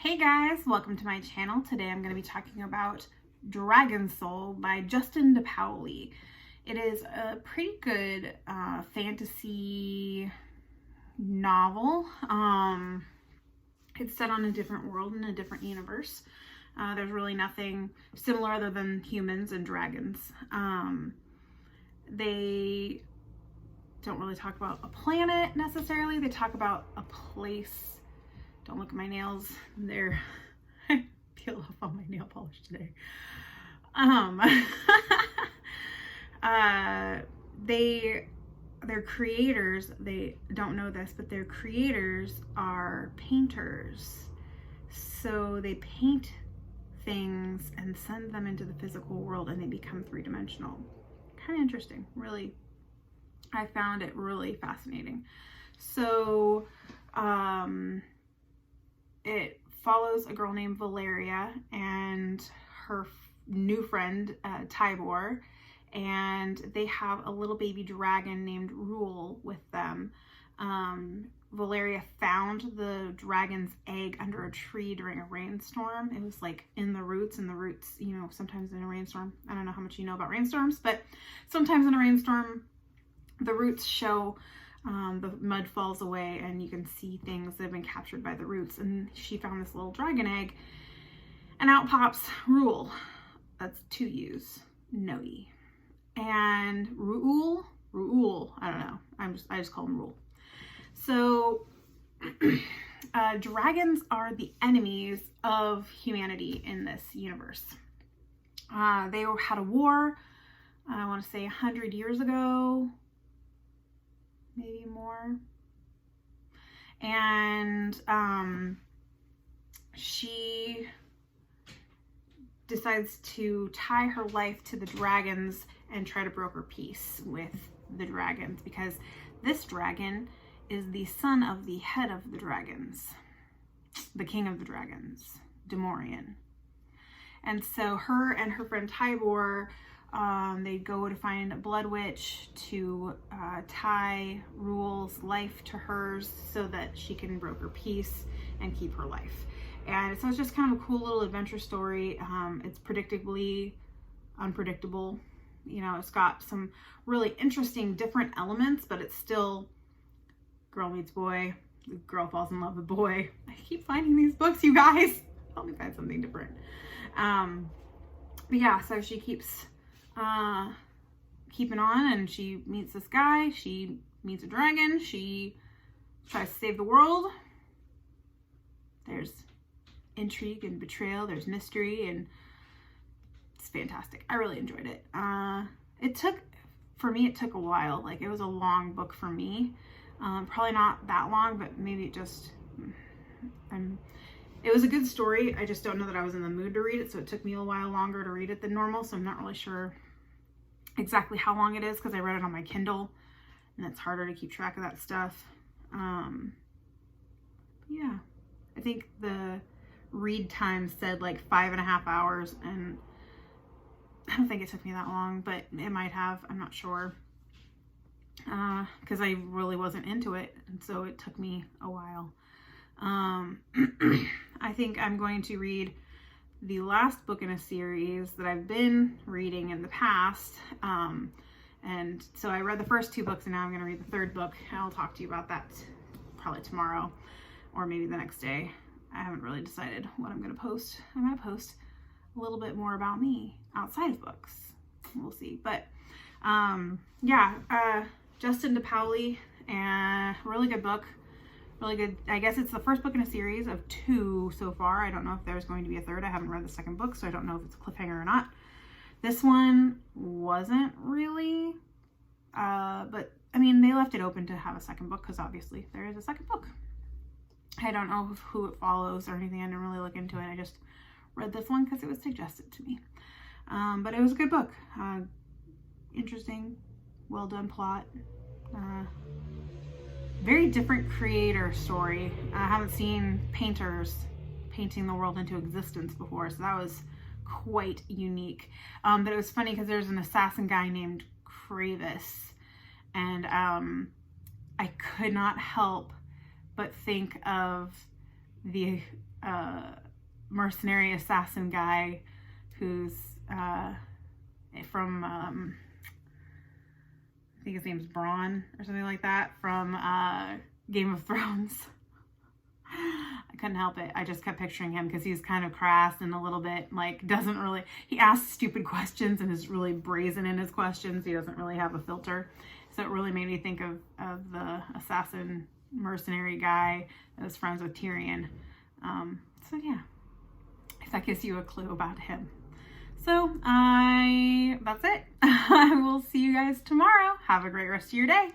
Hey guys, welcome to my channel. Today I'm going to be talking about Dragonsoul by DePaoli. It is a pretty good fantasy novel. It's set on a different world in a different universe. There's really nothing similar other than humans and dragons. They don't really talk about a planet necessarily. They talk about a place. Don't look at my nails. They're I peel off all my nail polish today. Their creators, they don't know this, but their creators are painters. So they paint things and send them into the physical world and they become three-dimensional. Kind of interesting, really. I found it really fascinating. So, it follows a girl named Valeria and her new friend, Tybor, and they have a little baby dragon named Rule with them. Valeria found the dragon's egg under a tree during a rainstorm. It was like in the roots, you know, sometimes in a rainstorm, I don't know how much you know about rainstorms, but sometimes in a rainstorm, the roots show, the mud falls away and you can see things that have been captured by the roots. And she found this little dragon egg and out pops Rule. That's two U's, no E. And Rule, I don't know. I just call him Rule. So dragons are the enemies of humanity in this universe. They had a war, I want to say 100 years ago, maybe more. And she decides to tie her life to the dragons and try to broker peace with the dragons, because this dragon is the son of the head of the dragons, the king of the dragons, Demorian. And so her and her friend Tybor, they go to find a blood witch to tie Rule's life to hers so that she can broker peace and keep her life. And so it's just kind of a cool little adventure story. It's predictably unpredictable. You know, it's got some really interesting different elements, but it's still girl meets boy, the girl falls in love with boy. I keep finding these books, you guys. Help me find something different. But yeah, so she keeps keeping on, and she meets this guy. She meets a dragon. She tries to save the world. There's intrigue and betrayal. There's mystery, and it's fantastic. I really enjoyed it. It took a while. Like, it was a long book for me. Probably not that long, but maybe it was a good story. I just don't know that I was in the mood to read it, so it took me a while longer to read it than normal, so I'm not really sure exactly how long it is because I read it on my Kindle, and it's harder to keep track of that stuff. Yeah, I think the read time said like 5.5 hours, and I don't think it took me that long, but it might have. I'm not sure. Because I really wasn't into it, and so it took me a while. I think I'm going to read the last book in a series that I've been reading in the past. And so I read the first 2 books, and now I'm going to read the 3rd book, and I'll talk to you about that probably tomorrow or maybe the next day. I haven't really decided what I'm going to post. I might post a little bit more about me outside of books. We'll see. But yeah, Justin DePaoli, and really good book. Really good. I guess it's the first book in a series of 2 so far. I don't know if there's going to be a 3rd. I haven't read the 2nd book, so I don't know if it's a cliffhanger or not. This one wasn't really, but I mean, they left it open to have a 2nd book because obviously there is a 2nd book. I don't know who it follows or anything. I didn't really look into it. I just read this one because it was suggested to me. But it was a good book. Interesting, well done plot. Very different creator story. I haven't seen painters painting the world into existence before, so that was quite unique. But it was funny because there's an assassin guy named Kravis, and I could not help but think of the mercenary assassin guy who's from I think his name's Braun or something like that, from Game of Thrones. I couldn't help it. I just kept picturing him because he's kind of crass and a little bit like he asks stupid questions and is really brazen in his questions. He doesn't really have a filter. So it really made me think of the assassin mercenary guy that was friends with Tyrion. So yeah, if that gives you a clue about him. So that's it. I will see you guys tomorrow. Have a great rest of your day.